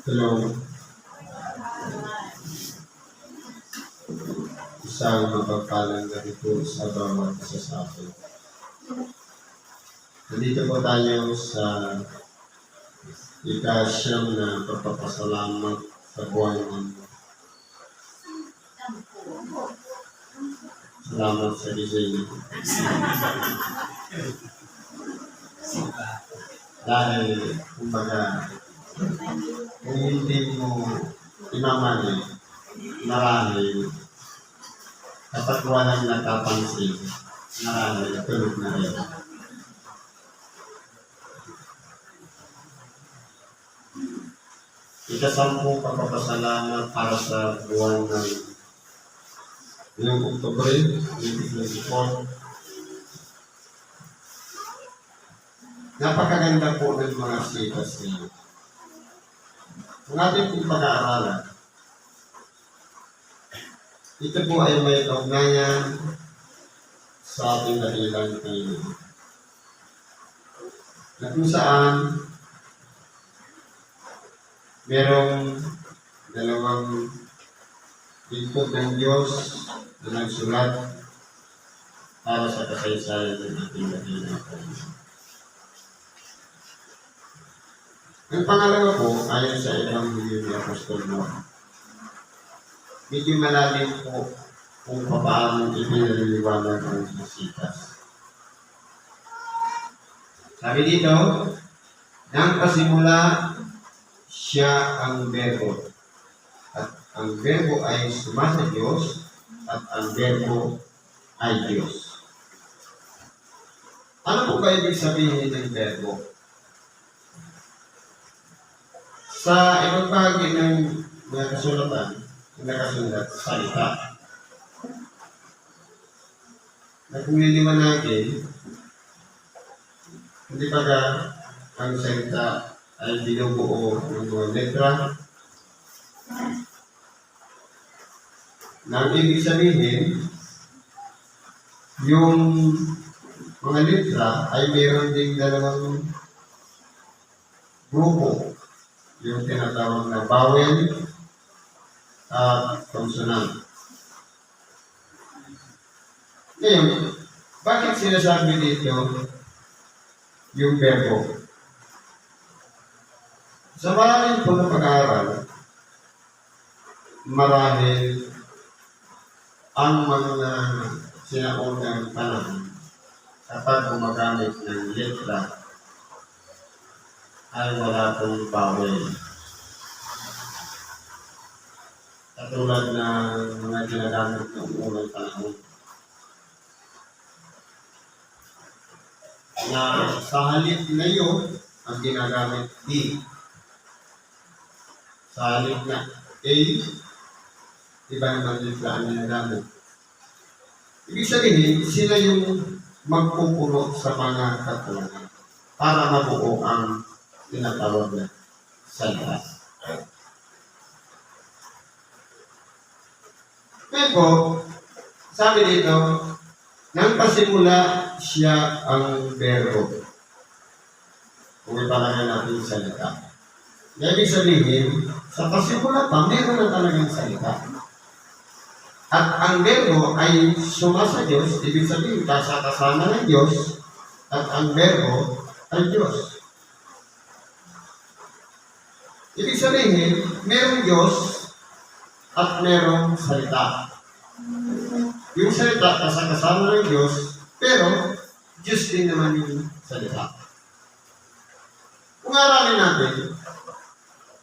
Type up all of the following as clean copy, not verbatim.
Hello. Isang mapagpalang gabi po sa bawat isa sa atin. Nandito po tayo sa ika-siyam na pagpapasalamat sa buhay ng salamat sa design. Dahil, kumbaga, kung hindi mo imamali, marahil, kapag walang nakapansin, marahil, tulog na rin. Ika-sampung pagpapasalamat para sa buwan ng ngayong Oktubre 2024. Napakaganda po ng mga sitas niyo. Ang ating pong pag-aaralan, ito po ay may kaugnayan sa ating dahilan kayo. Na kung saan merong dalawang lingkod ng Diyos na nagsulat para sa kasaysayan ng ating dahilan kayo. Ang pangalawa po, ayon sa Ebanghelyo ni Apostol Juan, medyo malalim po kung paano ipinaliliwanag ang sitas. Sabi dito, nang pasimula, siya ang Berbo. At ang Berbo ay sumasa Diyos, at ang Berbo ay Diyos. Ano po ba ibig sabihin ng Berbo? Sa ibang bahagi ng mga kasulatan, nakasulat, salita. Na kung liliwanagin, hindi ba ang salita ay binubuo ng mga letra na ang ibig sabihin, yung mga letra ay mayroon ding dalawang grupo, yung tinatawag na vowel at consonant. Ngayon, bakit sinasabi dito yung verbo? Sa maraming po na pag-aaral, marahil ang mga sinaunang panahon kapag gumagamit ng letra ay wala pong vowel. Katulad ng mga ginagamit ng unang panahon. Na sa halip na yun, ang ginagamit D. Sa halip na A, iba naman yung ang ginagamit. Ibig sabihin, sila yung magpupuno sa mga katulangan para mabuo ang tinatawag na salita. Pero, sabi dito, nang pasimula siya ang verbo. Kung ipalagay natin yung salita. Ibig sabihin, sa pasimula pa, meron na talagang salita. At ang verbo ay sumasa Diyos, ibig sabihin, kasama ng Diyos, at ang verbo ay Diyos. Ibig sabihin, merong Diyos at merong salita. Yung salita kasama ng Diyos, pero Diyos din naman yung salita. Kung aralin natin,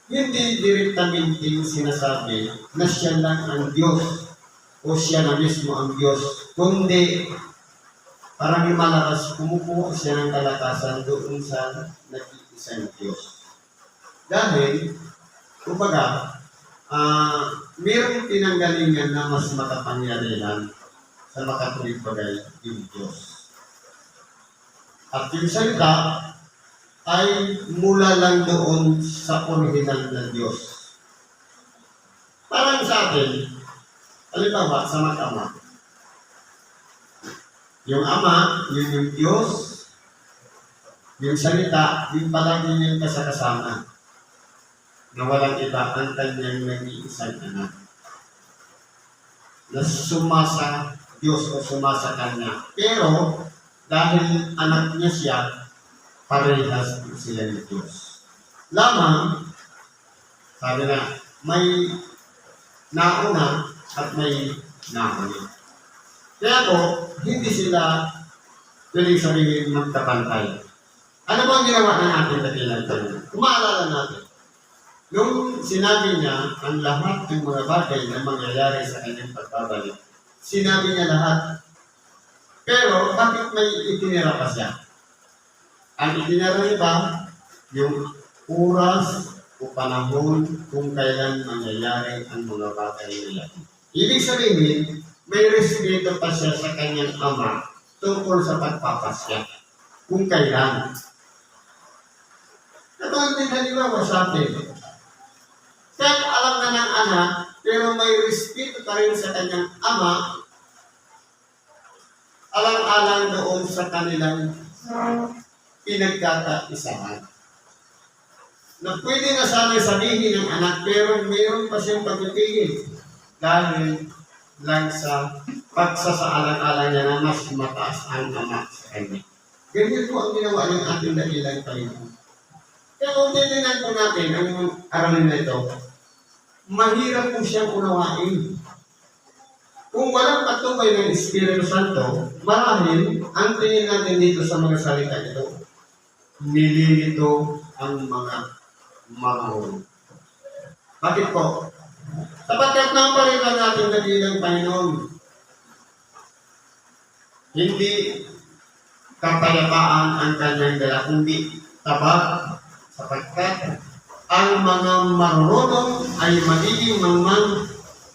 hindi direktamente sinasabi na siya lang ang Diyos o siya na mismo ang Diyos, kundi parang yung malakas kumukuha siya ng kalakasan doon sa nag-iisang Diyos. Dahil, kumbaga, mayroong pinanggalingan na mas makapangyarihan sa makatuwid bagay yung Diyos. At yung salita ay mula lang doon sa original na Diyos. Parang sa atin, halimbawa sa mag-ama. Yung Ama, yun yung Diyos, Yung salita, yung palagi niyang kasakasama na walang iba ang kanyang nag-iisang anak na sumasa Diyos o sumasa Kanya. Pero, dahil anak niya siya, parehas sila ni Diyos. Lamang, sabi na, may nauna at may nauna. Kaya po, hindi sila pwedeng sabihin magkapantay. Ano ba ang ginawa ng ating dakilang Panginoon? Kung maalala natin, nung sinabi niya ang lahat ng mga bagay na mangyayari sa kanyang pagbabalik, sinabi niya lahat. Pero, bakit may itinira pa siya? Ang itinira niya ba, yung oras o panahon kung kailan mangyayari ang mga bagay na yan. Ibig sabihin, may respeto pa siya sa kanyang ama tungkol sa pagpapasya. Kung kailan. Ito ang halimbawa sa atin. Kahit alam na ng anak, pero may respeto pa rin sa kanyang ama, alang-alang doon sa kanilang pinagkakaisahan. Na pwede na sana sabihin ng anak, pero mayroon pa siyang pagpipigil dahil lang sa pagsasaalang-alang niya na mas mataas ang ama sa kanya. Ganyan po ang ginawa ng ating dakilang Panginoon. Kaya kung tininan po natin ang aralin na ito, mahirap po siyang unawain. Kung walang patubay ng Espiritu Santo, marahil ang tingin natin dito sa mga salita ito, nililito ang mga marahon. Bakit po? Sapagkat napalitan natin na bilang Panginoon, hindi kapayapaan ang kanyang dala, kundi tabag, sapagkat ang mga marunong ay magiging mangmang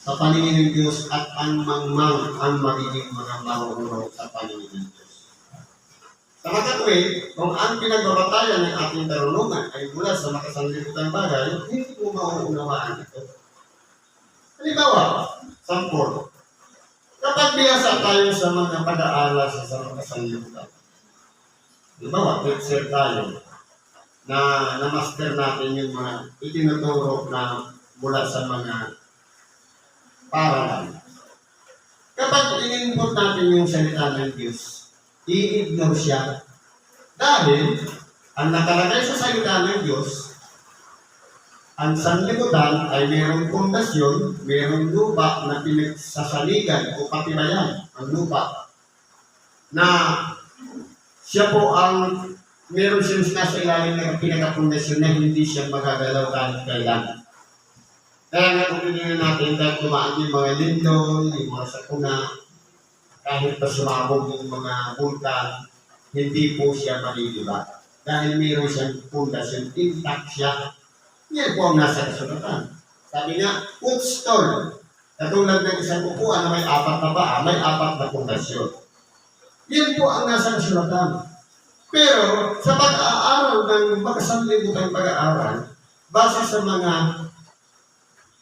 sa paningin ng Diyos at ang mangmang ang magiging mga marunong sa paningin ng Diyos. Sa makatwid, kung ang pinagbabatayan ng ating karunungan ay mula sa makasanlibutang bagay, hindi mo mauunawaan ito. Halimbawa, sampol. Kapag biyasa tayo sa mga pag-aaral sa makasanlibutan, halimbawa, teacher tayo, na master natin yung mga itinuturo na mula sa mga paralan. Kapag in-input natin yung salita ng Diyos, i-ignore siya. Dahil, ang nakalagay sa salita ng Diyos, ang sanlibutan ay mayroong pundasyon, mayroong lupa na pinagsasaligan o patibayan ang lupa. Na siya po ang mayroon siyang nasa ilalim ng pinakapundasyon na hindi siya magagalaw kahit kailan. Kaya nga kung tingnan natin kahit tumaan yung mga lindol, yung mga sakuna, kahit pa sumabog yung mga bulkan, hindi po siya malilibat. Dahil mayroon siyang pundasyon, intact siya. Yan po ang nasa kasulatan. Sabi nga, footstool. Katulad ng isang upuan na may apat na paa, may apat na pundasyon. Yan po ang nasa kasulatan. Pero sa pag-aaral ng makasanlibutang pag-aaral, base sa mga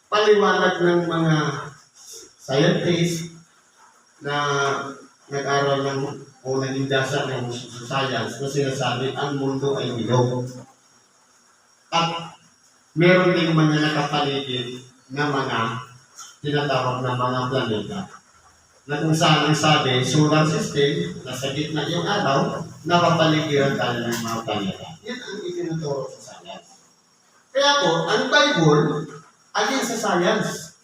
paliwanag ng mga scientists na nag-aral ng o nanindasa ng science na sinasabi ang mundo ay bilog. At meron din mga nakapaligid na mga tinatawag na mga planeta. Na kung saan ang sabi, solar system, nasa gitna yung araw, nakapaligiran tayo ng mga planeta. Yan ang itinuturo sa science. Kaya po, ang Bible, against sa science.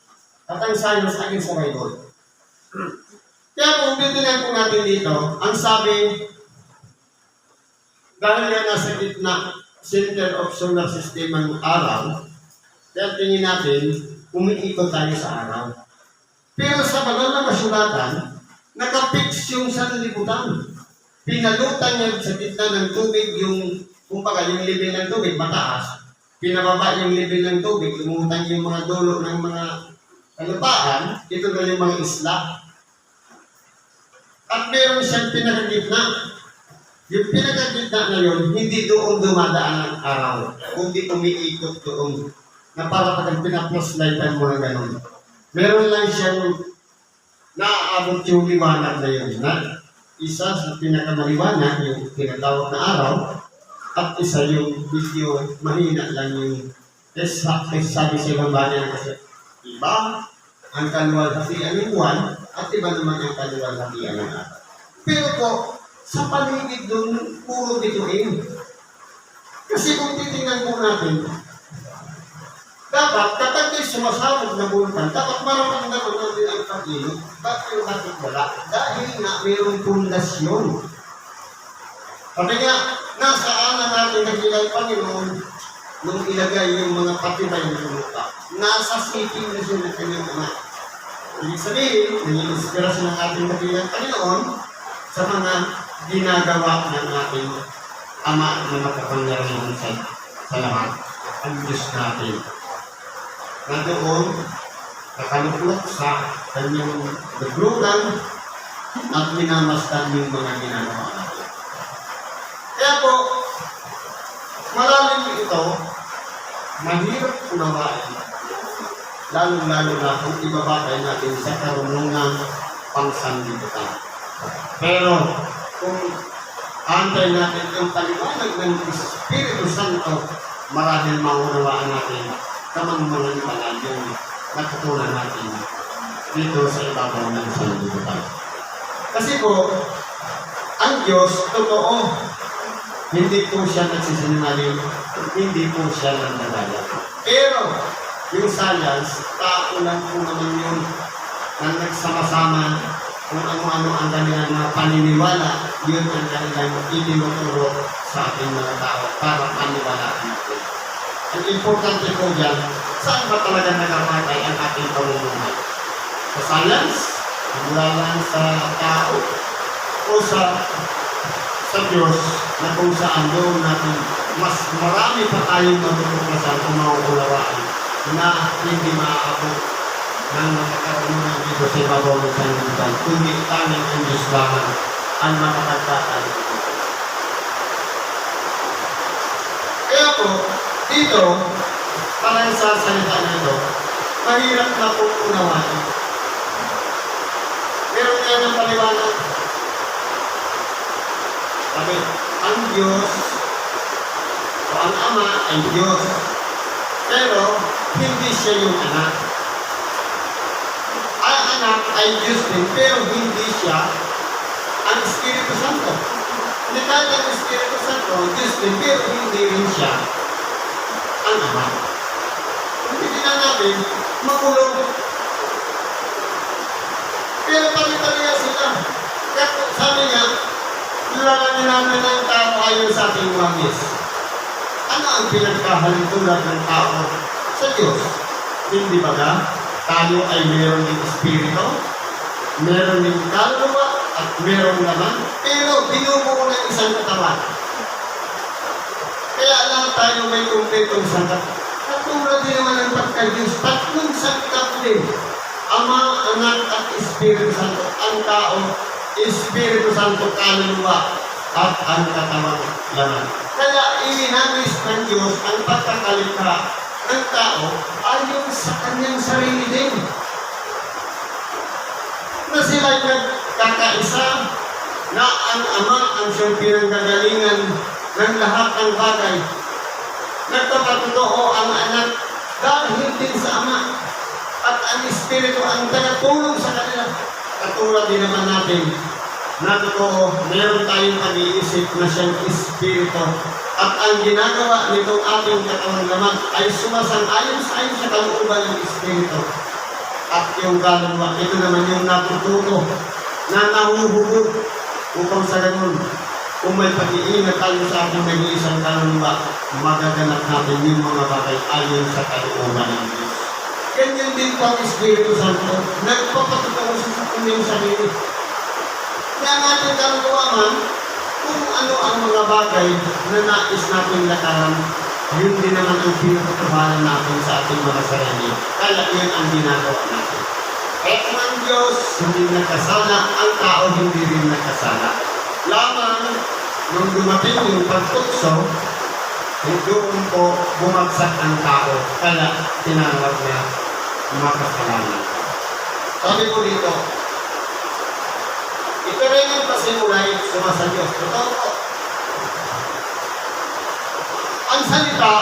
At ang science against sa Bible. Kaya kung titinan po natin dito, ang sabi, dahil nga nasa gitna, center of solar system ang araw, kaya tingin natin, umiikot tayo sa araw. Pero sa banal na kasulatan, nakapix yung sanlibutan. Pinalutan niya sa gitna ng tubig yung, kumbaga yung level ng tubig, mataas. Pinababa yung level ng tubig, lumutang yung mga dulo ng mga kalupaan, ito na yung mga isla. At meron siyang pinakagitna. Yung pinakagitna na yun, hindi doon dumadaan ang araw, kundi umiikot doon. Na para pag pinaplaslightan mo na gano'n. Meron lang siyang naaabot yung liwanag na yun. Na isa sa pinakamaliwanag, yung tinatawag na araw, at isa yung video, mahina lang yung sabi sa ibang bagay kasi iba ang kaluwalhatian ng buwan at iba naman ang kaluwalhatian ng araw. Pero po, sa paligid doon, puro bituin. Kasi kung titingnan po natin, dapat kapag may sumasabog na bulkan, dapat maraming naman natin ang pag-ilog. Bakit yung natin wala? Dahil nga mayroong pundasyon. Sabi nga, nasaan na natin nagilang Panginoon nung ilagay yung mga patibay ng lupa. Nasa sitting na siya ng kanyang anak. Ibig sabihin, naging inspirasyon ng ating nagilang Panginoon sa mga ginagawa ng ating Ama na makapangyarihan sa lahat. Ang Diyos natin. Na doon, nakaluklok sa kanyang naglugan at minamastan yung mga ginagawa natin. Kaya po, malalim ito, mahirap unawain. Lalo-lalo na kung ibabagay natin sa karunungan pangsanlibutan. Pero, kung antay natin ang paliwanag ng Espiritu Santo, marahil maunawaan natin kamang mga yung natutunan natin dito sa ibabaw ng sanlibutan. Kasi po, ang Diyos, totoo, hindi po siya nagsisinungaling, hindi po siya nandadaya. Pero, yung science, tao lang po naman yun na nagsama-sama kung ano-ano ang kanilang mga paniniwala, yun ang kanilang itinuturo sa ating mga tao para paniwalaan natin. Ang importante po dyan, saan ba talaga nagapatay ang ating pamumuhay? Sa science, mula lang sa tao, o sa Diyos na kung saan doon natin mas marami pa tayong matutuklasan o mauulawaan na hindi maaabot ng mga karunungan dito sa ibabaw ng sanlibutan, kundi tanging ang Diyos lamang ang makapagtatay. Kaya po, dito, parang sa salita na ito, mahirap na po unawain. Meron kaya ng paliwanag. Sabi, ang Diyos o ang Ama ay Diyos. Pero, hindi siya yung anak. Ang anak ay Diyos din, pero hindi siya ang Espiritu Santo. Hindi kahit ang Espiritu Santo, Diyos din, pero hindi rin siya ang Ama. Kung titignan natin, makulong. Pero pag-italiya sila. Kaya sabi niya, lalangin namin ang tao ayon sa ating wangis. Ano ang pinagkahalintulad ng tao sa Diyos? Hindi ba na? Tayo ay meron ng Espiritu, meron ng kaluluwa, at meron naman, pero binubuo ng isang katawan. Kaya lang tayo may kumpletong sangkap. Katulad din naman ang pagka-Diyos, tatlong sangkap din. Ama, Anak, at Espiritu Santo. Ang tao, Espiritu Santo, kaluluwa, at ang katawang laman. Kaya ininagis ng Diyos ang pagkakalikha ng tao ayon sa kanyang sarili din. Na sila'y nagkakaisa na ang Ama ang siyang pinanggagalingan ng lahat ng bagay. Nagpapatotoo ang Anak dahil din sa Ama at ang Espiritu ang tagatulong sa kanila. Katulad din naman natin na totoo, meron tayong pag-iisip na siyang Espiritu at ang ginagawa nitong ating katawang laman ay sumasang-ayon sa kalooban ng Espiritu. At yung kaluluwa, ito naman yung natututo na nahuhubog upang sa ganun, kung may pag-iingat tayo sa ating nag-iisang kaluluwa, magaganap natin yung mga bagay ayon sa kalooban ng Diyos. Ganyan din po ang Espiritu Santo, nagpapatotoo sa kanyang sarili. Kaya natin kaluluwa man, kung ano ang mga bagay na nais natin lakaran, yun din naman ang pinatutuhanan natin sa ating mga sarili. Kaya yun ang ginagawa natin. Kaya kung ang Diyos hindi nagkasala, ang tao hindi rin nagkasala. Lamang, nung dumating yung pagtukso, doon po bumagsak ang tao. Kaya tinawag na makasalanan. Sabi ko dito, ito rin ang pasimulay sumasa Diyos. Totoo po. ang salita,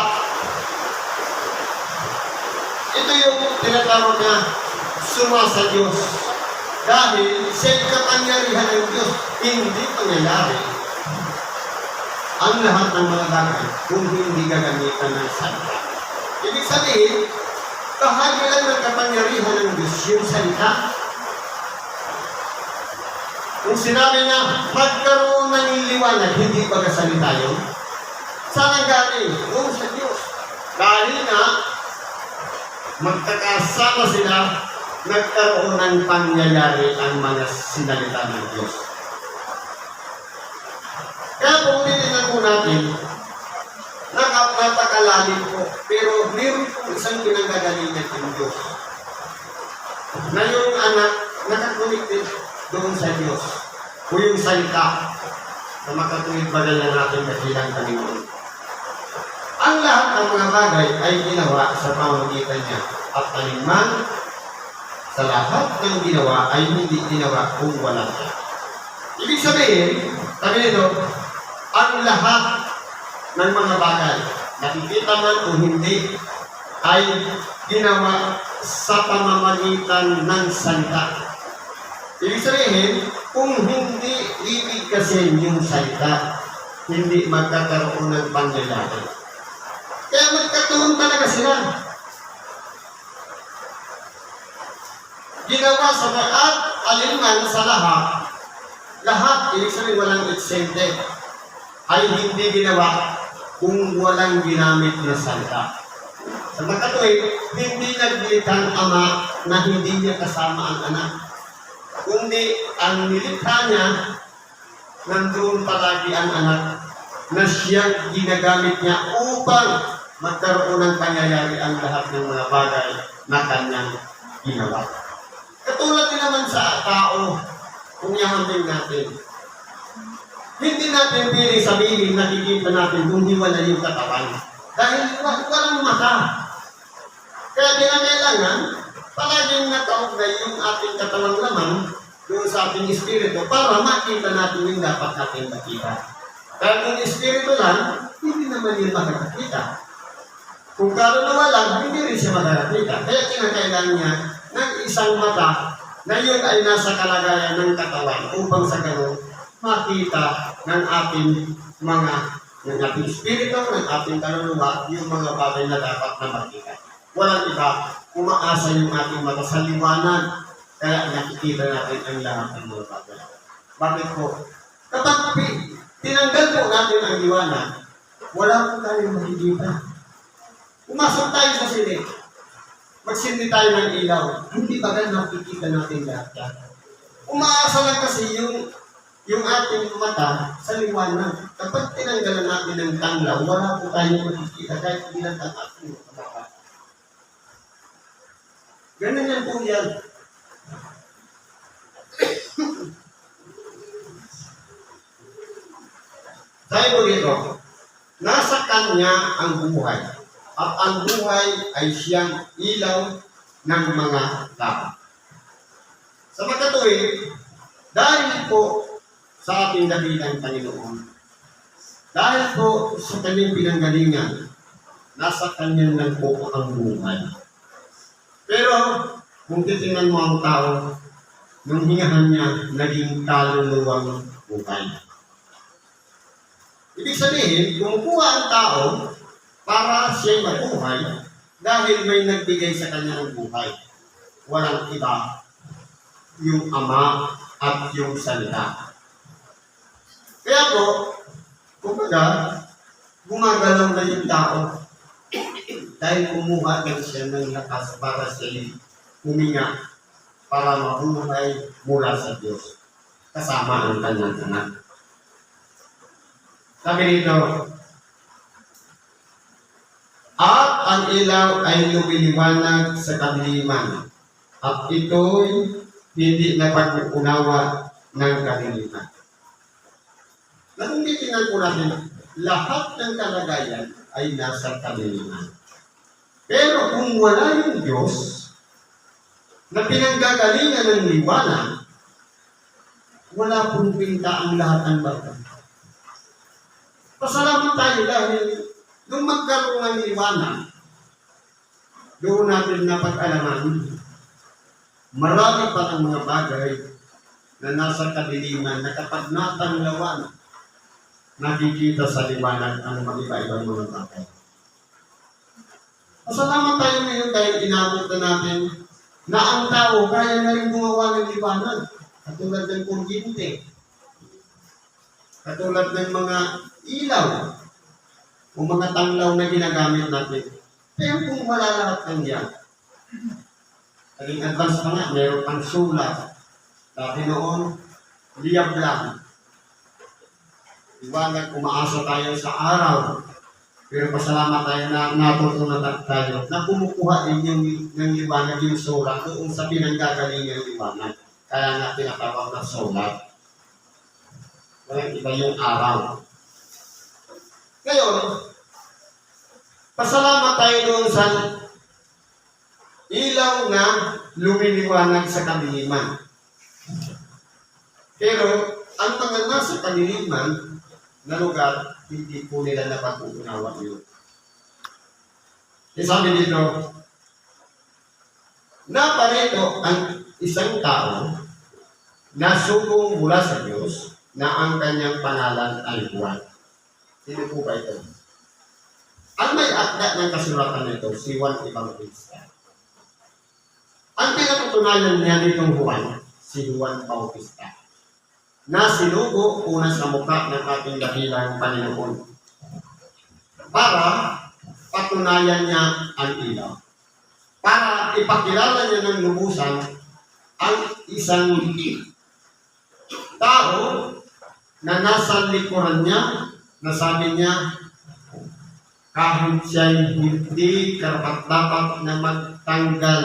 ito yung tinatawag na suma sa Diyos. Dahil siya'y kapangyarihan ng Diyos, hindi pangyayari ang lahat ng mga bagay kung hindi gagamitan ng salita. Ibig sabihin, bahagi lang ng kapangyarihan ng Diyos yung salita. Kung sinabi na magkaroon ng liwanag, hindi ba kasalita yun? Saan ang galing? Doon sa Diyos. Dahil na magkakasama sila, nagkaroon ng pangyayari ang mga sinalita ng Diyos. Kaya kung tinitingnan po natin, napakalalim po, pero meron po isang pinanggagalingan ng Diyos. Na yung anak, nakakonected doon sa Diyos. O yung salita na makatuwid ba na natin kasilang Panginoon. Ang lahat ng mga bagay ay ginawa sa pamamagitan niya. At alinman sa lahat ng ginawa ay hindi ginawa kung wala siya. Ibig sabihin, sabi nito, ang lahat ng mga bagay, nakikita man o hindi, ay ginawa sa pamamagitan ng salita. Ibig sabihin, kung hindi ibig kasi yung salita, hindi magkakaroon ng pangyayari. Kaya magkakaroon talaga sila. Ginawa sa at alinman sa lahat, ibig sabihin walang eksente, ay hindi ginawa kung walang ginamit na salita. Sa magkatuwid, hindi naglitang ama na hindi niya kasama ang anak. Kundi ang nilikha niya, nandoon palagi ang anak na siyang ginagamit niya upang magkaroon ng pangyayari ang lahat ng mga bagay na kanyang ginawa. Katulad din naman sa tao, kung yaman natin. Hindi natin piling sabihin, nakikita natin kung hiwala yung katawan. Dahil walang mata. Kaya kinakailangan, palaging nakaugnay yung ating katawang laman doon sa ating espiritu para makita natin yung dapat natin makita. Dahil kung espiritu lang, hindi naman yun makakakita. Kung kaluluwa lang, hindi rin siya makakakita. Kaya kinakailangan niya ng isang mata na yun ay nasa kalagayan ng katawan upang sa ganun makita ng ating espiritu, ng ating kaluluwa, yung mga bagay na dapat na makita. Walang iba, umaasa yung ating mata sa liwanag, kaya nakikita natin ang lahat ng mga bagay. Bakit po? Kapag tinanggal po natin ang liwanag, wala po tayong makikita. Pumasok tayo sa silid, magsindi tayo ng ilaw, hindi ba nakikita natin lahat yan? Umaasa lang kasi yung ating mata sa liwanag. Kapag tinanggalan natin ng tanglaw, wala po tayong makikita kahit bilang ang ating mata. Ganun yan po yan. Dahil po dito, nasa kanya ang buhay. At ang buhay ay siyang ilaw ng mga tao. Sa magkatuwid, dahil po sa ating dakilang Panginoon, dahil po sa kanyang pinanggalingan, nasa kanya lang po ang buhay. Pero, kung titingnan mo ang tao, nung hingahan niya, naging kaluluwang buhay. Ibig sabihin, kumukuha ang tao para siya'y mabuhay dahil may nagbigay sa kanya ng buhay. Walang iba, yung Ama at yung Salita. Kaya po, kumbaga, gumagalaw na yung tao dahil kumuha lang siya ng lakas para siya'y huminga para mabuhay mula sa Diyos kasama ang kanyang anak. Sabi nito, at ang ilaw ay lumiliwanag sa kadiliman, at ito'y hindi na pag-unawa ng kadiliman. Natungkitingnan po natin, lahat ng kalagayan ay nasa kadiliman. Pero kung wala yung Diyos, na pinanggagalingan ng liwanag, wala pong pinta ang lahat ng bagay. Pasalamat tayo dahil Nung magkaroon ng liwanag, doon natin napag-alaman, marami pa ng mga bagay na nasa kadiliman na kapag natanglawan, nakikita sa liwanag ang mga iba-ibang mga bagay. Pasalamat tayo ngayon dahil inabot na natin na ang tao kaya na rin gumawa ng liwanag. Katulad ng kuryente, katulad ng mga ilaw, o mga tanglaw na ginagamit natin. Pero kung wala lahat ng yan, naging advance pa nga, meron pang sulat. Dati noon, liyab lang. Liwanag, umaasa tayo sa araw. Pero pasalamat tayo na natutunan tayo na kumukuha din ng liwanag yung sulat doon sa pinanggagaling ng liwanag. Kaya nga tinatawag na sulat. Walang iba yung araw. Ngayon, pasalamat tayo doon sa ilaw na lumiliwanag sa kadiliman. Pero, ang mga nasa kadiliman na lugar, hindi po nila napag-uunawa yun. Sabi dito, naparito ang isang tao na sugo mula sa Diyos na ang kanyang pangalan ay Juan. Sino po ba ito? Ang may akda ng kasulatan nito, si Juan Evangelista. Ang pinatutunayan niya nitong Juan, si Juan Bautista, na sinugo una sa mukha ng ating dakilang Panginoon para patunayan niya ang ilaw. Para ipakilala niya ng lubusan ang isang tao na nasa likuran niya, na sabi niya, kahit siya'y hindi karapat-dapat na magtanggal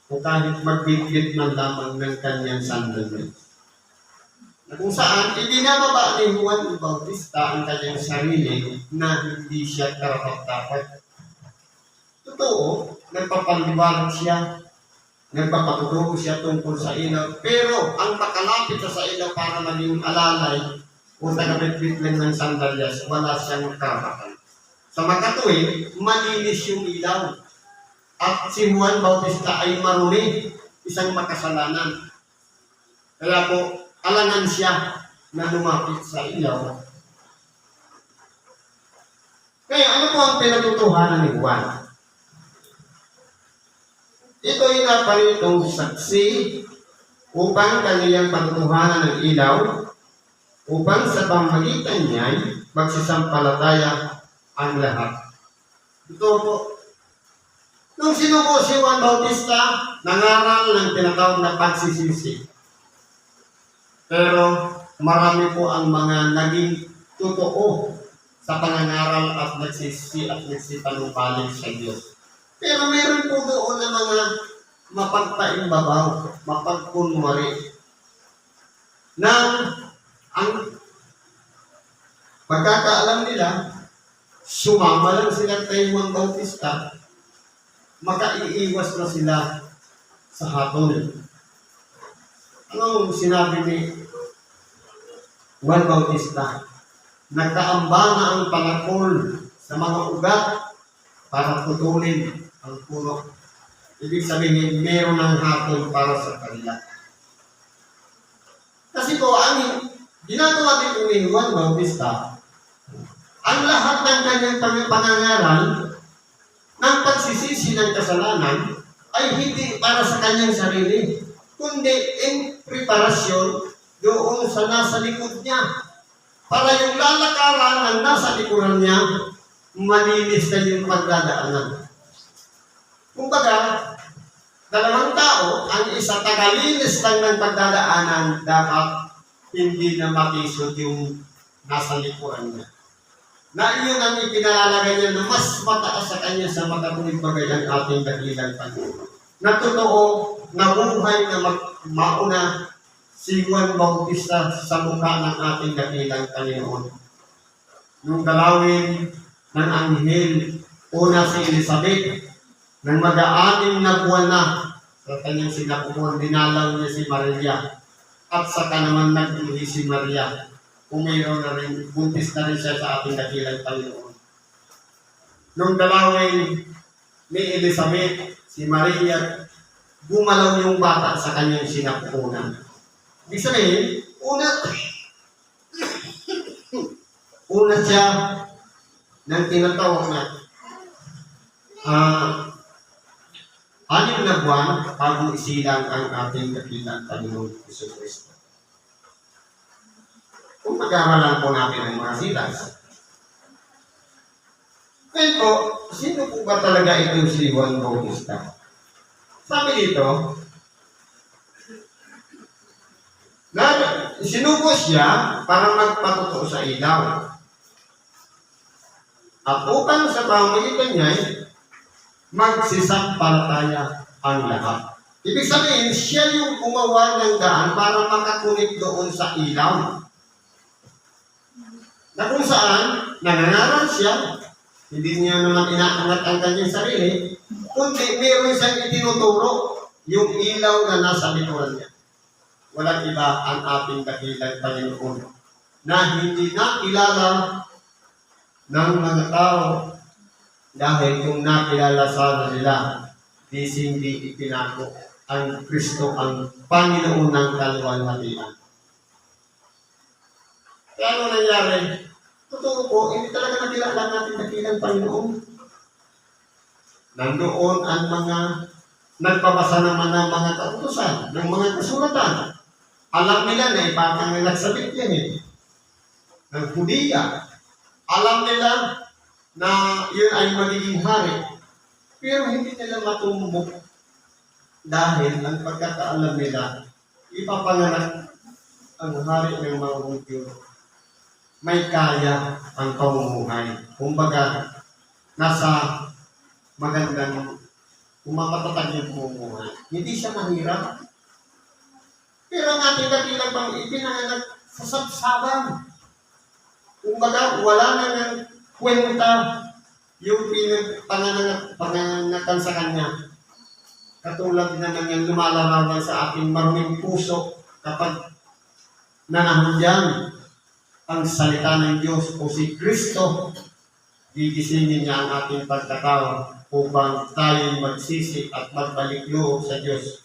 o kahit magbigit man lamang ng kanyang sandals. Na kung saan, ibinababa ni Juan Bautista ang kanyang sarili na hindi siya karapat-dapat. Totoo, nagpapaliwanag siya, nagpapatuturo siya tungkol sa ilaw, pero ang makalapit sa ilaw para maging alalay o tagabitbit lang ng sandalyas, wala siyang karapatan. Sa makatuwid, malinis yung ilaw. At si Juan Bautista ay marumi, isang makasalanan. Kaya po, alangan siya na lumapit sa ilaw. Kaya ano po ang pinatutuhanan ni Juan? Ito ay naparitong saksi upang kaniyang patutuhanan ng ilaw, upang sa pamagitan niya'y magsisampalataya ang lahat. Ito po. Nung sinuko si Juan Bautista, nangaral ng tinatawag na pagsisisi. Pero marami po ang mga naging totoo sa pangangaral at nagsisi at nagsipanumbalik sa Diyos. Pero meron po doon na mga mapagpaimbabaw, mapagkunwari, na ang pagkakaalam nila, sumama lang sila kay Juan Bautista, makaiiwas na sila sa hatol. Anong sinabi ni Juan Bautista? Nagkaamba na ang palakol sa mga ugat para putulin ang puno. Ibig sabihin, meron ng hatol para sa kanila. Kasi po, ang ginagawa dito ni Juan Bautista, ang lahat ng kanyang pangangaral ng pagsisisi ng kasalanan ay hindi para sa kanyang sarili, kundi in preparasyon doon sa nasa likod niya. Para yung lalakaran ng nasa likuran niya, malinis na yung pagdadaanan. Kumbaga, dalawang tao, ang isa tagalinis lang ng pagdadaanan, dapat hindi na makisod yung nasa likuran niya. Na iyon ang ipinalalagay niya na mas mataas sa kanya sa makatuwid bagay ang ating dakilang Panginoon. Na totoo, nabuhay na mauna si Juan Bautista sa mukha ng ating dakilang Panginoon. Nung dalawin ng anghel, una si Elizabeth, nang mag-aanim na buwan na sa kanyang sinapupuan, dinalaw niya si Maria. At saka naman nag-ihi si Maria. Kung mayroon na rin, buntis na rin siya sa ating dakilang Panginoon. nung dalawin ni Elizabeth, si Maria, gumalaw yung bata sa kanyang sinapupunan. Ibig sabihin, una siya ng tinatawag na 6 na buwan bago isilang ang ating dakilang Panginoon Hesus Kristo. Kung mag-aaralan po natin ang mga silas. Ngayon po, sino po ba talaga itong si Juan Bautista? Sabi dito, na sinugo siya para magpatuto sa ilaw. At upang sa pamamagitan niya, magsisampalataya ang lahat. Ibig sabihin, siya yung gumawa ng daan para makakunik doon sa ilaw. Na kung saan, nangangaral siya, hindi niya naman inaangat ang kanyang sarili, kundi meron siyang itinuturo yung ilaw na nasa likuran niya. Walang iba ang ating dakilang Panginoon na hindi nakilala ng mga tao dahil kung nakilala sana nila, hindi ipinako ang Kristo ang Panginoon ng kaluwalhatian. Kaya ano nangyari? Totoo po, hindi talaga nakilala natin dakilang Panginoon. Nandoon ang mga nagpabasa naman ng mga kautusan, ng mga kasulatan. Alam nila na ipapanganak sa Biblia ng Hudiya. Alam nila na yun ay magiging hari. Pero hindi nila matumbok dahil ang pagkakaalam nila, ipapanganak ang hari ng mga Hudyo. May kaya ang pamumuhay. Kumbaga, nasa magandang umapatatag yung pamumuhay. Hindi siya mahirap. Pero ang ating dakilang pang ipinanganak sa sabsaban. Kumbaga, wala na ng kwenta yung pinagpanganakan sa kanya. Katulad na nang lumalarawan sa ating maruming puso kapag nanahundyan ang salita ng Diyos o si Kristo, gigisingin niya ang ating pagkatao upang tayo magsisi at magbalik loob sa Diyos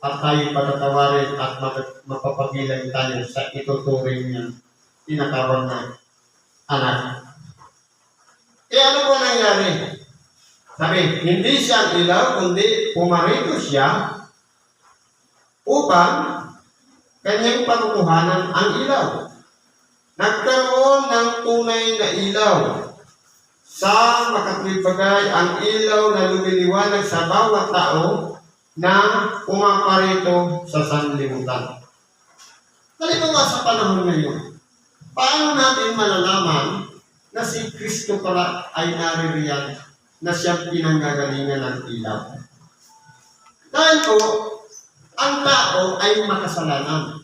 at tayo patatawarin at mapapagilan tayo sa ituturing niya tinatawag na anak. Ano po nangyari? Sabi, hindi siya ilaw, kundi pumarito siya upang kanyang patutuhanan ang ilaw. Nagkaroon ng tunay na ilaw. Sa makatuwid bagay, ang ilaw na lumiliwanag sa bawat tao na pumaparito sa sanlibutan. Halimbawa sa panahon ngayon, paano natin malalaman na si Kristo pala ay naririyan na siyang pinanggagalingan ng ilaw? Dahil po, ang tao ay makasalanan.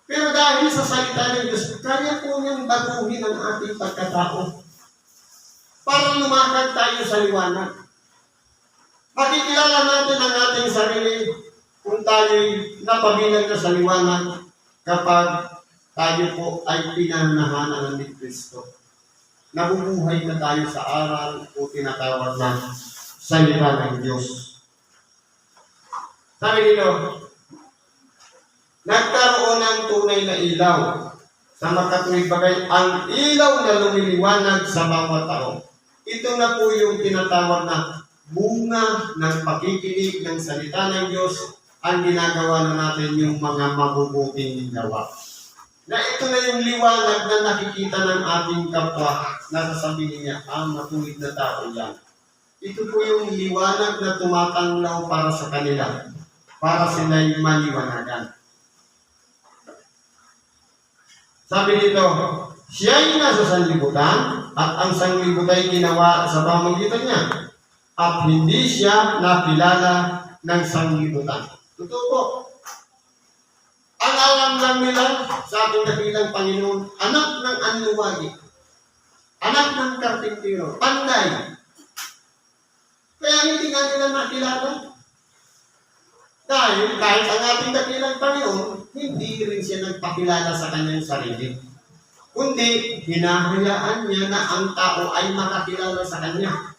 Pero dahil sa salita ng Diyos, kaya po niyang baguhin ang ating pagkatao para lumakad tayo sa liwanag. Makikilala natin ang ating sarili kung tayo'y napabilang na sa liwanag kapag tayo po ay pinanahanan ni Kristo. Nabubuhay na tayo sa aral o tinatawag na salita ng Diyos. Sabi nito, nagkaroon ng tunay na ilaw sa makatuwid bagay, ang ilaw na lumiliwanag sa bawat tao. Ito na po yung tinatawag na bunga ng pakikinig ng salita ng Diyos, ang ginagawa na natin yung mga mabubuting gawa. Na ito na yung liwanag na nakikita ng ating kapwa na sasabihin niya, matuwid na tao yan. Ito po yung liwanag na tumatanglaw para sa kanila, para sila'y maliwanagan. Sabi dito, siya'y nasa sanlibutan at ang sanlibutan ay ginawa sa pamamagitan niya at hindi siya nakilala ng sanlibutan. Totoo po. Ang alam lang nila sa ating dakilang Panginoon, anak ng anluwagi, anak ng karpintero, panday. Kaya hindi nga nila nakilala. Dahil kahit ang ating dakilang Panginoon, hindi rin siya nagpakilala sa kanyang sarili. kundi hinahayaan niya na ang tao ay makakilala sa Kanya.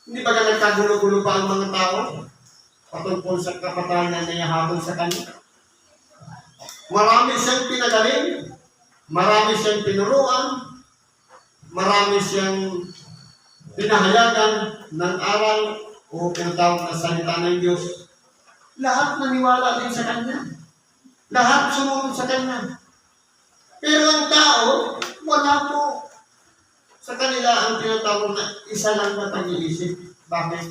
Hindi ba nagkagulo-gulo pa ang mga tao patungkol sa kapatanan na ihahatol sa Kanya? Marami siyang pinagaling, marami siyang tinuruan, marami siyang pinahayagan ng aral o tinatawag na salita ng Diyos. Lahat naniwala din sa Kanya. Lahat sumunod sa Kanya. Pero ang tao, wala po sa kanila ang tinatawag na isa lang na pag-iisip. Bakit?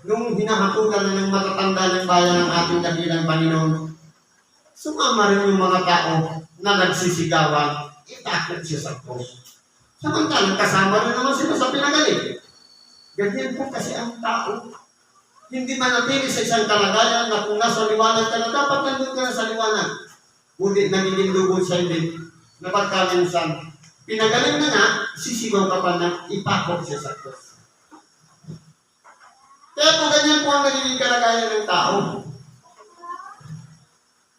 Nung hinahatulan na ng matatanda ng bayan ng ating dakilang Panginoon, sumama rin yung mga tao na nagsisigawan, itakot siya sa cross. Samantalang kasama rin naman sila sa pinagaling. Ganyan po kasi ang tao. Hindi manatili sa isang kalagayan na kung nasa liwanag ka na, dapat nandun ka na sa liwanag. Ngunit nagiging lugod sa hindi na pagkaminsan, pinagaling na nga, sisigaw ka pa na ipakot siya sa cross. Kaya po ganyan po ang nagiging kalagayan ng tao.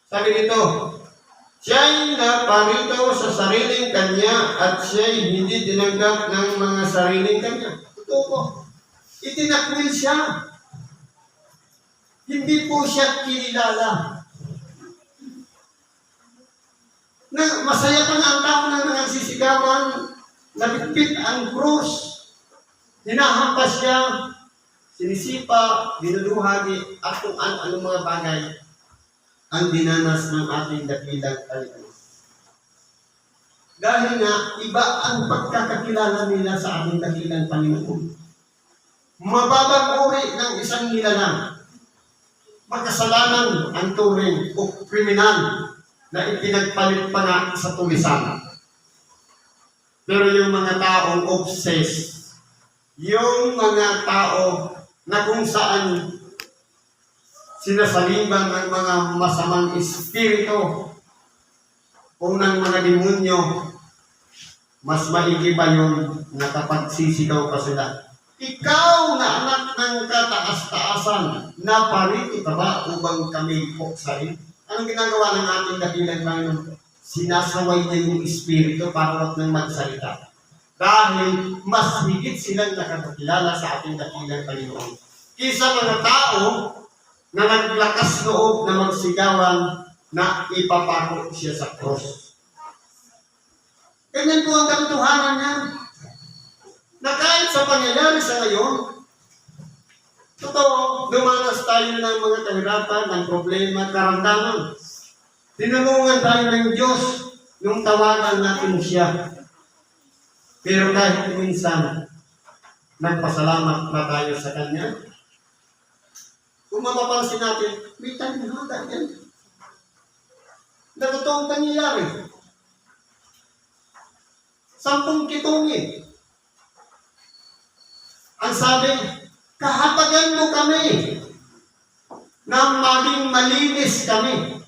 Sabi nito, siya'y naparito sa sariling kanya at siya'y hindi tinanggap ng mga sariling kanya. Totoo po. Itinakwil siya. Hindi po siya kilala. Na masaya pa nga ang tao na nagsisigawan, nabitbit ang krus, hinahampas siya, sinisipa, dinuluhagi, at kung ano mga bagay ang dinanas ng ating dakilang Panginoon. Dahil nga, iba ang pagkakakilala nila sa ating dakilang Panginoon. Mababang uri ng isang nilalang. Magkasalanan ang turing o kriminal na ipinagpalit pa nga sa tulisan. Pero yung mga taong obsessed, yung mga tao na kung saan sinasaliban ng mga masamang espiritu o ng mga demonyo, mas maigi ba yun na kapag sisigaw pa sila? Ikaw na anak ng kataas-taasan, naparito ka ba upang kami puksain? Anong ginagawa ng ating dakilang Panginoon? Sinasaway niya yung espiritu para wag nang magsalita. Dahil mas higit silang nakakakilala sa ating dakilang Panginoon. Kisa mga tao na naglakas loob na magsigawan na ipapako siya sa cross. Ganyan po ang katotohanan niya. Na kahit sa pangyayari sa ngayon, totoo, dumanas tayo ng mga kahirapan, ng problema, karamdaman. Tinulungan tayo ng Diyos nung tawagan natin siya. Pero kahit minsan, nagpasalamat na tayo sa Kanya. Kung mapapansin natin, may tanghada yan. Na totoong pangyayari. 10 kitungin. Ang sabi, kahatagan mo kami na maging malinis kami.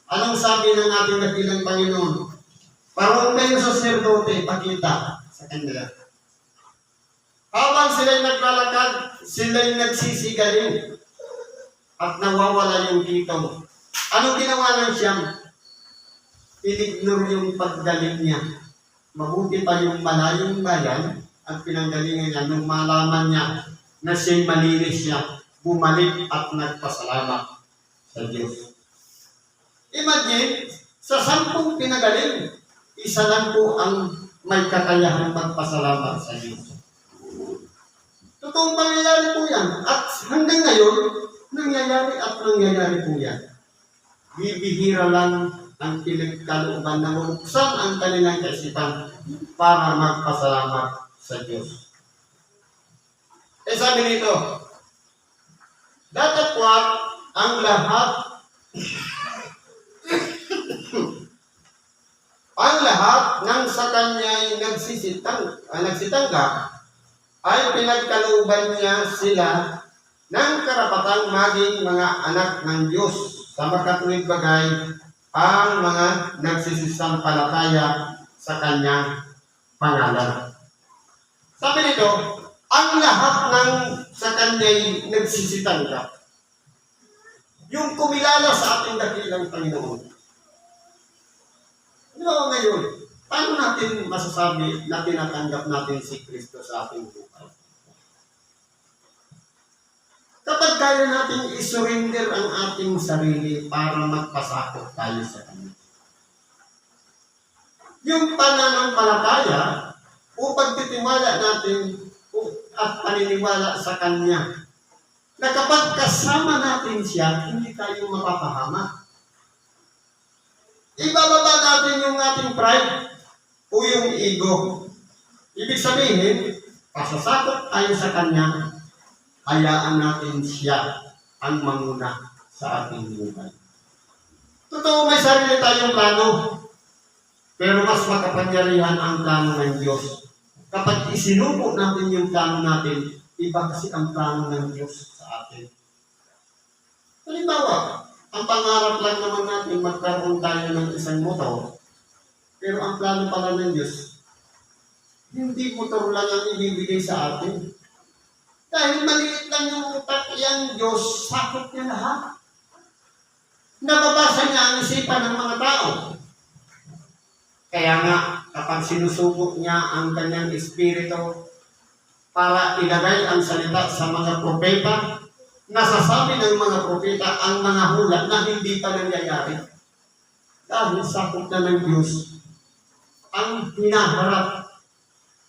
Anong sabi ng ating dakilang Panginoon? Parang kayo sa sacerdote, pakita sa kanila. Habang sila'y naglalakad, sila'y nagsisigaling at nawawala yung kitong. Anong ginawa ng Siyam? Inignore yung paggaling niya. Mabuti pa yung malayong bayan at pinanggalingan niya nung malaman niya na siya'y malinis siya, bumalik at nagpasalamat sa Diyos. Imagine, sa 10 pinagaling, isa lang po ang may kakayahan magpasalamat sa Diyos. Totoong pangyayari po yan. At hanggang ngayon, nangyayari po yan. Bibihira lang ang pinagkalooban na mabuksan ang kanilang kaisipan para magpasalamat sa Diyos. Sabi nito, datapwat ang lahat ng sa kanya'y nagsitanggap ay pinagkalooban niya sila ng karapatang maging mga anak ng Diyos sa makatuwid bagay ang mga nagsisisampalataya sa kanyang pangalan. Sabi nito, ang lahat ng sa kanya'y nagsisitanggap. Yung kumilala sa ating dakilang Panginoon. Di ba ngayon, paano natin masasabi na tinatanggap natin si Kristo sa ating buhay? Kapag kaya natin isurrender ang ating sarili para magpasakop tayo sa Kanya. Yung pananampalataya o pagtitiwala natin at paniniwala sa Kanya, na kapag kasama natin siya, hindi tayo mapapahama. Ibababa natin yung ating pride o yung ego. Ibig sabihin, pasasakop tayo sa Kanya, hayaan natin siya ang manguna sa ating buhay. Totoo, may sarili tayong plano, pero mas makapangyarihan ang plano ng Diyos. Kapag isinuko natin yung plano natin, iba kasi ang plano ng Diyos sa atin. Halimbawa, ang pangarap lang naman natin magkaroon tayo ng isang motor, pero ang plano pala ng Diyos, hindi motor lang ang ibibigay sa atin. Dahil maliit lang yung utak yang Diyos, sakot niya lahat. Nababasa niya ang isipan ng mga tao. Kaya nga, kapag sinusubok niya ang kanyang espiritu para ilagay ang salita sa mga propeta, nasasabi ng mga propeta ang mga hula na hindi pa nangyayari. Dahil sakot na ng Diyos ang hinaharap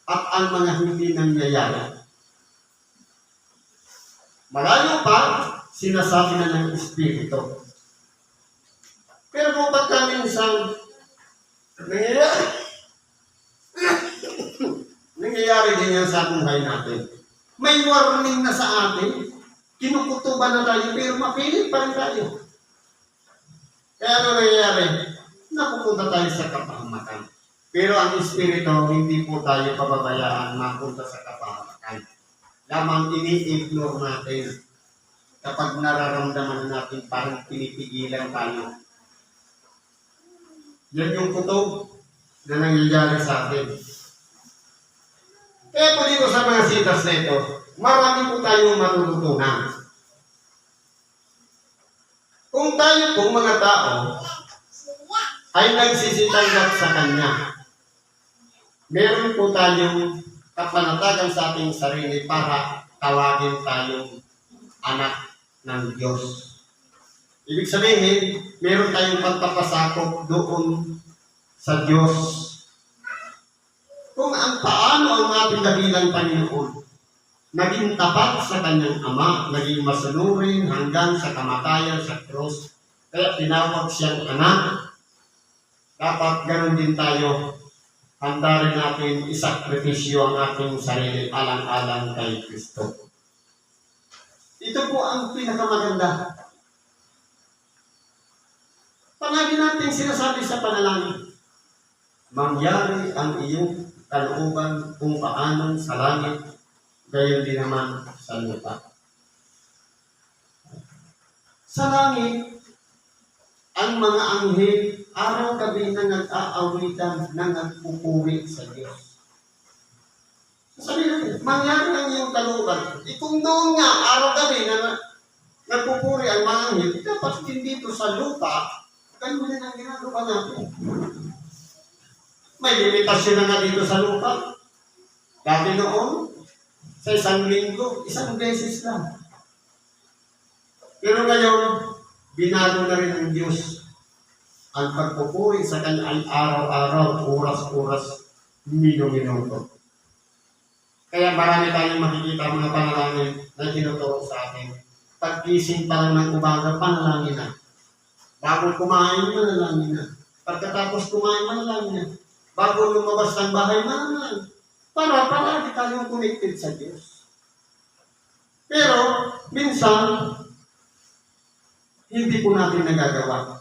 at ang mga hindi nangyayari. Malayo pa, sinasabi na ng Espiritu. Pero kung pagka minsan nangyayari din yan sa buhay natin. May warning na sa atin, kinukutuban na tayo, pero mapilit pa rin tayo. Kaya ano nangyayari? Napupunta tayo sa kapahamakan. Pero ang Espiritu, hindi po tayo pababayaan mapunta sa kapahamakan. Lamang ini-ignore natin kapag nararamdaman natin parang pinipigilan tayo. Yan yung kutob na nangyayari sa atin. Kaya po dito sa mga sitas na ito, marami po tayong matututunan. Kung tayo pong mga tao ay nagsisitanggap sa Kanya, meron po tayong kapanatagan sa ating sarili para tawagin tayong anak ng Diyos. Ibig sabihin, meron tayong pagpapasakop doon sa Diyos. Kung ang paano ang ating dakilang Panginoon naging tapat sa Kanyang Ama, naging masunurin hanggang sa kamatayan sa krus, kaya tinawag siyang anak, dapat ganoon din tayo. Handa rin natin isakripisyo ang ating sarili alang-alang kay Kristo. Ito po ang pinakamaganda. Palagi natin sinasabi sa panalangin, mangyari ang iyong kalooban kung paanong sa langit, gayon din naman sa lupa. Sa langit, ang mga anghel, araw-gabi na nag-aawitan na nagpupuri sa Diyos. Sabi natin, mangyari ang iyong kalooban. Kung doon nga, araw-gabi na nagpupuri ang mga anghel, dapat din dito sa lupa, ganun din ang ginagawa natin. May limitasyon na nga dito sa lupa. Dati noon, sa isang linggo, isang beses lang. Pero ngayon, binago na rin ng Diyos ang pagpupuri sa Kanya ay araw-araw, oras-oras, minuto. Kaya marami tayong makikita mga panalangin na tinuturo sa atin. Pagkising pa lang ng umaga, panalangin na. Bago kumain, manalangin na. Pagkatapos kumain, manalangin na. Bago lumabas ng bahay, manalangin. Para palagi tayong connected sa Diyos. Pero, minsan, hindi po natin nagagawa.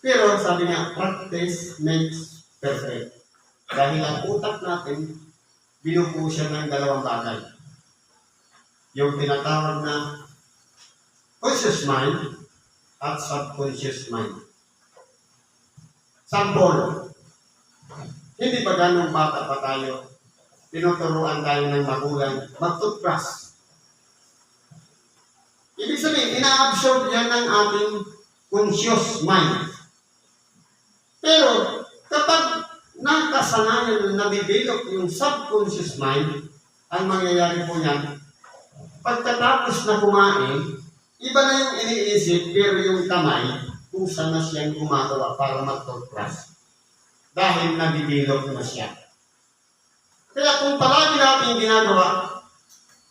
Pero sabi nga, practice makes perfect. Dahil ang utak natin, binubuo siya ng dalawang bagay. Yung tinatawag na conscious mind at subconscious mind. Sample, hindi pa ganong bata pa tayo, tinuturuan tayo ng magulang, mag-toothbrush. Ibig sabihin, ina-absorb yan ng ating conscious mind. Pero, Kapag nakasanayan na nabibilok yung subconscious mind, ang mangyayari po yan, pagkatapos na kumain, iba na yung iniisip, pero yung kamay, kung saan na siyang gumagawa para mag-toothbrush. Dahil nabibilog na siya. Kaya kung palagi natin ginagawa,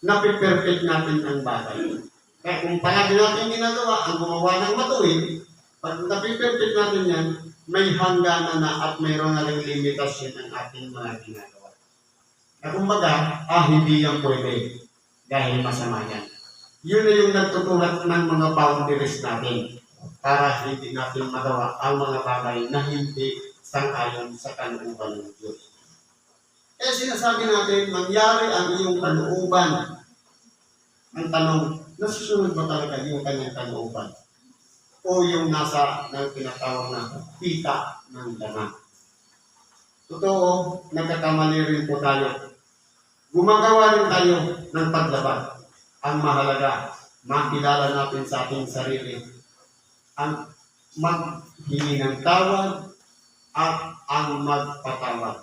napiperfect natin ang bagay. Kaya kung palagi natin ginagawa, ang gumawa ng matuwid, pag napiperfect natin yan, may hangganan na at mayroon na rin limitasyon ang ating mga ginagawa. Kaya kumbaga, hindi yan pwede dahil masama yan. Yun na yung nagtutulad ng mga boundaries natin para hindi natin magawa ang mga bagay na hindi sang-ayon sa kalooban ng Diyos. Kaya sinasabi natin, mangyari ang iyong kalooban. Ang tanong, nasusunod ba talaga yung kanyang kalooban? O yung nasa ng tinatawag na pita ng laman? Totoo, nagkakamali rin po tayo. Gumagawa rin tayo ng paglaban. Ang mahalaga, makilala natin sa ating sarili ang maghingi ng tawad at ang magpatawad.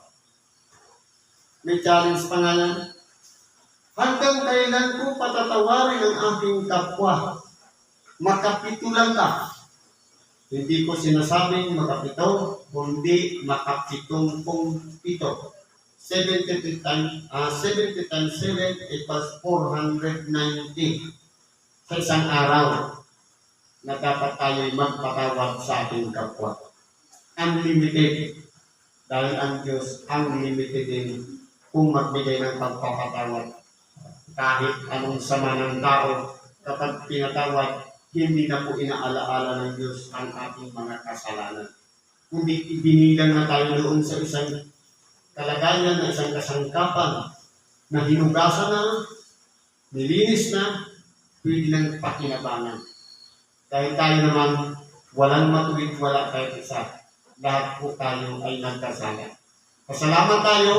May challenge pa nga yan. Hanggang kailan ko patatawarin ang aking kapwa? Makapito lang ka. Hindi ko sinasabing makapito, kundi makapitong pito. 70 times 7 equals 490 sa isang araw na dapat tayo'y magpatawad sa ating kapwa. Unlimited. Dahil ang Diyos unlimited din kung magbigay ng pagpapatawad. Kahit anong sama ng tao, kapag pinatawad, hindi na po inaalaala ng Diyos ang ating mga kasalanan. Kundi ibinilang na tayo doon sa isang kalagayan na isang kasangkapan na hinugasan na, nilinis na, pwede lang pakinabangan. Dahil tayo naman, walang matuwid, wala kahit isa. Lahat po tayo ay nagkasala. Pasalamat tayo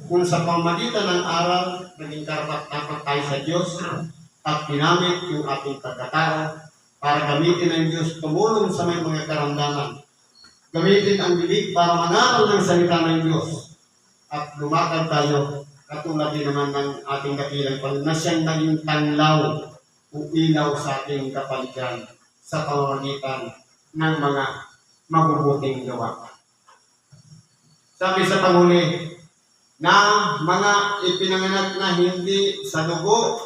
kung sa pamamagitan ng aral, naging karapat-dapat tayo sa Diyos at ginamit yung ating pagkatao para gamitin ng Diyos tumulong sa may mga karamdaman. Gamitin ang bibig para mangaral ng salita ng Diyos. At lumakad tayo, katulad din naman ng ating dakilang Panginoon na siyang naging tanlaw o ilaw sa ating kapaligiran sa pamamagitan ng mga mabubuting gawa. Sabi sa panghuli, na mga ipinanganak na hindi sa dugo,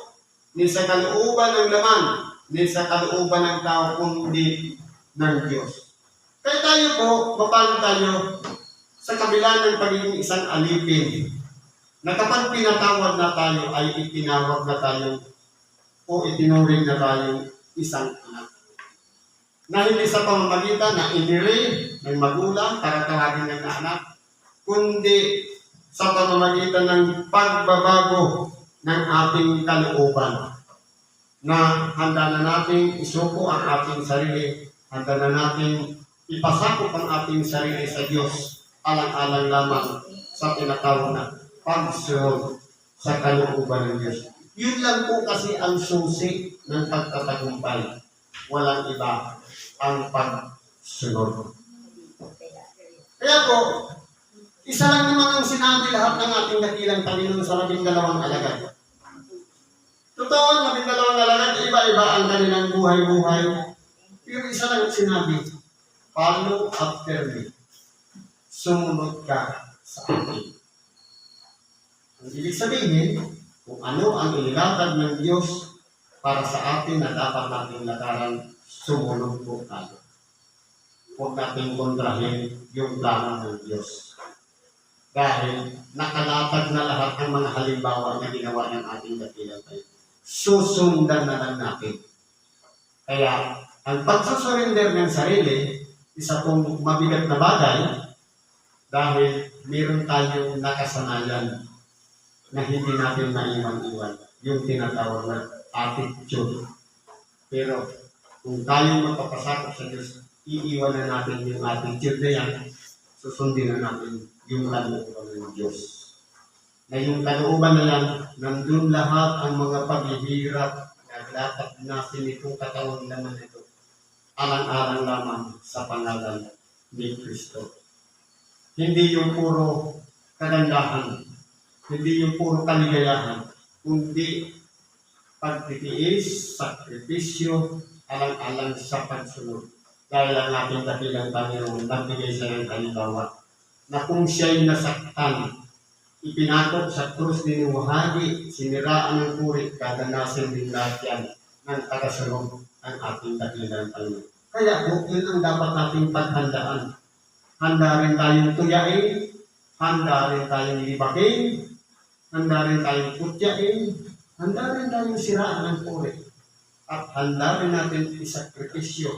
ni sa kalooban ng laman, ni sa kalooban ng tao, kundi ng Diyos. Kaya tayo po, mapalad tayo sa kabila ng pagiging isang alipin, na kapag pinatawad na tayo ay itinawag na tayo o itinuring na tayo isang anak. Na hindi sa pamamagitan na iniri ng magulang para tawagin ng anak, kundi sa pamamagitan ng pagbabago ng ating kalooban. Na handa na natin isuko ang ating sarili, handa na natin ipasakop ang ating sarili sa Diyos, alang-alang lamang sa tinatawag na pagsunod sa kalooban ng Diyos. Yun lang po kasi ang susi ng pagtatagumpay. Walang iba ang pagsunod. Kaya po, isa lang naman ang sinabi lahat ng ating dakilang Panginoon sa 12 alagad. Totoo, 12 alagad, iba-iba ang kanilang buhay-buhay. Pero isa lang ang sinabi, follow after me. Sumunod ka sa akin. Ang ibig sabihin, kung ano ang inilatag ng Diyos para sa atin na dapat natin lakaran, sumunod po tayo. Huwag natin kontrahin yung plano ng Diyos. Dahil nakalatag na lahat ng mga halimbawa na ginawa ng ating dakilang tayo. Susundan na lang natin. Kaya, ang pagsusurrender ng sarili, isa pong mabigat na bagay, dahil meron tayong nakasanayan na hindi natin maiwan-iwan, yung tinatawag na attitude. Pero kung tayo magpapasakop sa Diyos, iiwan na natin yung attitude na yan, susundin na natin yung kalooban ng Diyos. Na yung kalooban na yan, nandun lahat ang mga paghihirap na dapat natin itong katawan naman ito, alang-alang lamang sa pangalan ni Kristo. Hindi yung puro kagandahan, hindi yung puro kaligayahan, kundi pagtitiis, sakripisyo, alang-alang sa pagsunod. Dahil ang ating dakilang Panginoon, nagbigay siya ng halimbawa na kung siya'y nasaktan, ipinatok sa krus dinuwahagi, siniraan ng purit, kadanasin din lahat yan ng tagasunod ang ating dakilang Panginoon. Kaya yun ang dapat nating paghandaan. Handa rin tayong tuyain, handa rin tayong libakin, handa rin tayong kutyain, handa rin tayong siraan ng purit, at handa rin natin isakripisyo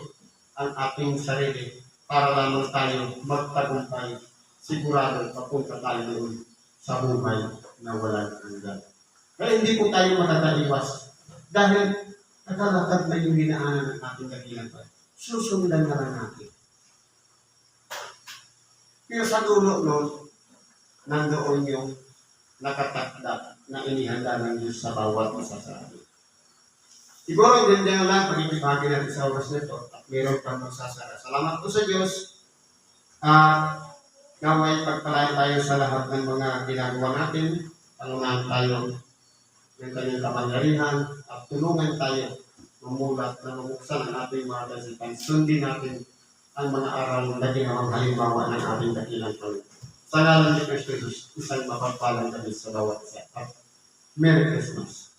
ang ating sarili para lamang tayo magtagumpay. Sigurado papunta tayo doon sa buhay na walang hanggan. Kaya hindi po tayo matataiwas dahil nakalakad na yung dinaanan ng ating dakilang pa. Susundan na lang natin. Pero sa dulo nun, nandoon yung nakatakda na inihanda ng Diyos sa bawat isa sa atin. Siguro, ganyan lang, pagkikibahagi natin sa oras nito at mayroon pang magsasara. Salamat po sa Diyos. Naway pagpalain tayo sa lahat ng mga ginagawa natin. Pangunahan tayo ng kanyang kapangyarihan at tulungan tayo mumulat na mamuksan ang ating mga kasipan. Sundin natin ang mga aral na ginawang halimbawa ng ating dakilang Panginoon. Sa ngalan ni Kristo Jesus, isang mapagpalang kami sa bawat isa. Merry Christmas.